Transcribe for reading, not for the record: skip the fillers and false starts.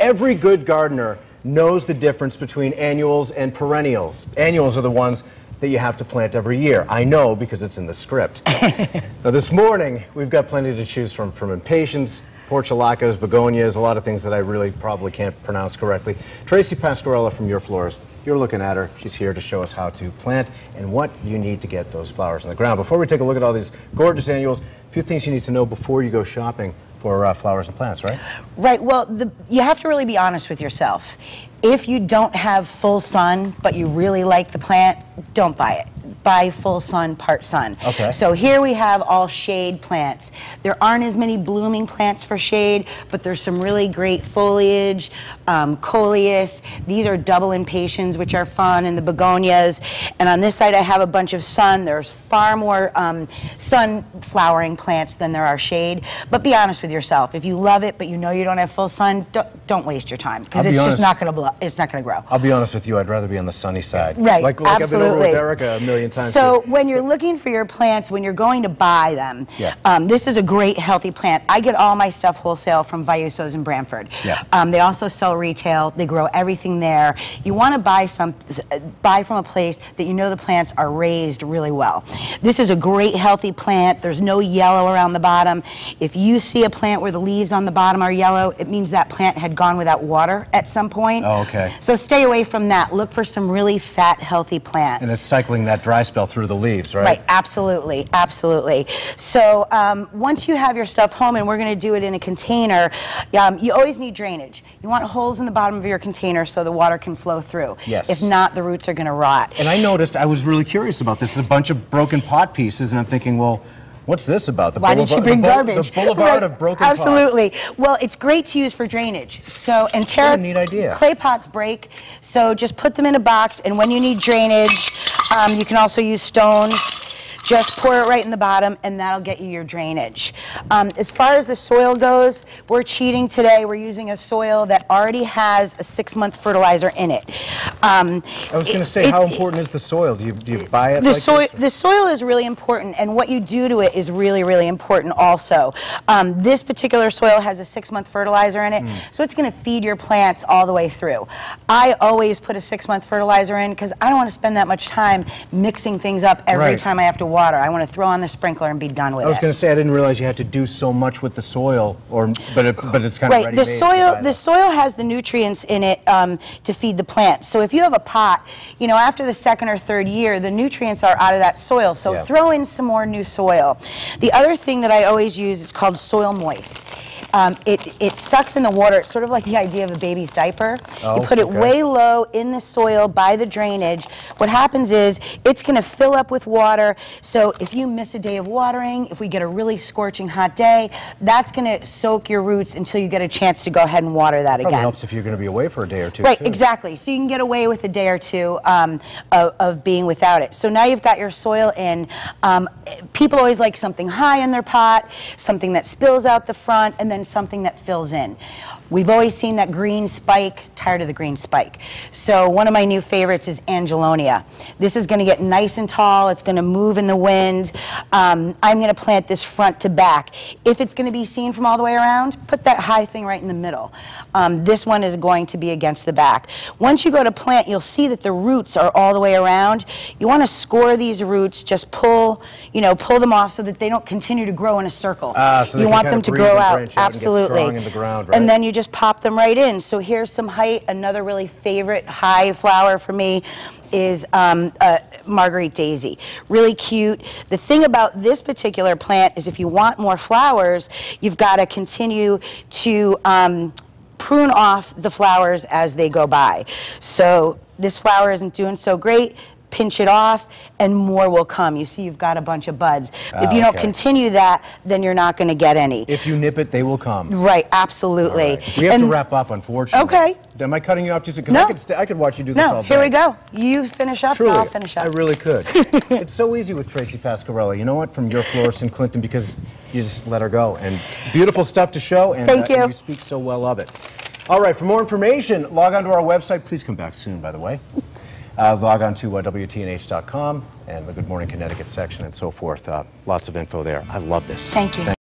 every good gardener knows the difference between annuals and perennials. Annuals are the ones that you have to plant every year. I know because it's in the script. Now this morning, we've got plenty to choose from impatiens, portulacas, begonias, a lot of things that I really probably can't pronounce correctly. Tracy Pasquarella from Your Florist, you're looking at her. She's here to show us how to plant and what you need to get those flowers in the ground. Before we take a look at all these gorgeous annuals, a few things you need to know before you go shopping for flowers and plants, right? Right. Well, you have to really be honest with yourself. If you don't have full sun, but you really like the plant, don't buy it. Buy full sun, part sun. Okay. So here we have all shade plants. There aren't as many blooming plants for shade, but there's some really great foliage, coleus. These are double impatiens, which are fun, and the begonias. And on this side, I have a bunch of sun. There's far more sun flowering plants than there are shade. But be honest with yourself. If you love it, but you know you don't have full sun, don't waste your time, because it's just not going to it's not going to grow. I'll be honest with you. I'd rather be on the sunny side. Right. Like absolutely. I've been over with Erica a million times. So when you're looking for your plants, when you're going to buy them, this is a great healthy plant. I get all my stuff wholesale from Viusos in Brantford. Yeah. They also sell retail. They grow everything there. You want to buy from a place that you know the plants are raised really well. This is a great healthy plant. There's no yellow around the bottom. If you see a plant where the leaves on the bottom are yellow, it means that plant had gone without water at some point. Oh, okay. So stay away from that. Look for some really fat, healthy plants. And it's cycling that dry spell through the leaves, right? Right, absolutely, absolutely. So once you have your stuff home, and we're going to do it in a container, you always need drainage. You want holes in the bottom of your container so the water can flow through. Yes. If not, the roots are going to rot. And I noticed, I was really curious about this. It's a bunch of broken pot pieces, and I'm thinking, well, what's this about? Why did you bring garbage? The boulevard of broken pots. Absolutely. Well, it's great to use for drainage. So, and What a neat idea. Clay pots break, so just put them in a box, and when you need drainage, you can also use stones. Just pour it right in the bottom, and that'll get you your drainage. As far as the soil goes, we're cheating today. We're using a soil that already has a 6-month fertilizer in it. I was going to say, how important is the soil? Do you buy it The soil is really important, and what you do to it is really, really important also. This particular soil has a 6-month fertilizer in it, so it's going to feed your plants all the way through. I always put a 6-month fertilizer in because I don't want to spend that much time mixing things up every time I have to water. I want to throw on the sprinkler and be done with it. I was going to say, I didn't realize you had to do so much with the soil, but it's kind of ready-made. The soil has the nutrients in it to feed the plants. So if you have a pot, you know, after the 2nd or 3rd year, the nutrients are out of that soil. So throw in some more new soil. The other thing that I always use is called Soil Moist. It sucks in the water. It's sort of like the idea of a baby's diaper. You put it way low in the soil by the drainage. What happens is it's going to fill up with water. So if you miss a day of watering, if we get a really scorching hot day, that's going to soak your roots until you get a chance to go ahead and water that Probably again. helps if you're going to be away for a day or two. Right, too. exactly. So you can get away with a day or two of being without it. So now you've got your soil in. People always like something high in their pot, something that spills out the front, and then something that fills in. We've always seen that green spike, tired of the green spike. So one of my new favorites is Angelonia. This is going to get nice and tall. It's going to move in the wind. I'm going to plant this front to back. If it's going to be seen from all the way around, put that high thing right in the middle. This one is going to be against the back. Once you go to plant, you'll see that the roots are all the way around. You want to score these roots, just pull them off so that they don't continue to grow in a circle. So you want them to grow out. Absolutely. And get strong in the ground, right? And then you just pop them right in. So here's some height. Another really favorite high flower for me is Marguerite Daisy. Really cute. The thing about this particular plant is if you want more flowers, you've got to continue to prune off the flowers as they go by. So this flower isn't doing so great. Pinch it off, and more will come. You see, you've got a bunch of buds. If you don't continue that, then you're not going to get any. If you nip it, they will come. Right, absolutely. Right. We have to wrap up, unfortunately. Okay. Am I cutting you off too soon? No. Because I could watch you do this all day. Here we go. You finish up, Truly, and I'll finish up. I really could. It's so easy with Tracy Pasquarella. You know what? From Your Florist in Clinton, because you just let her go. And beautiful stuff to show, and, Thank you. And you speak so well of it. All right, for more information, log on to our website. Please come back soon, by the way. Log on to WTNH.com and the Good Morning Connecticut section and so forth. Lots of info there. I love this. Thank you.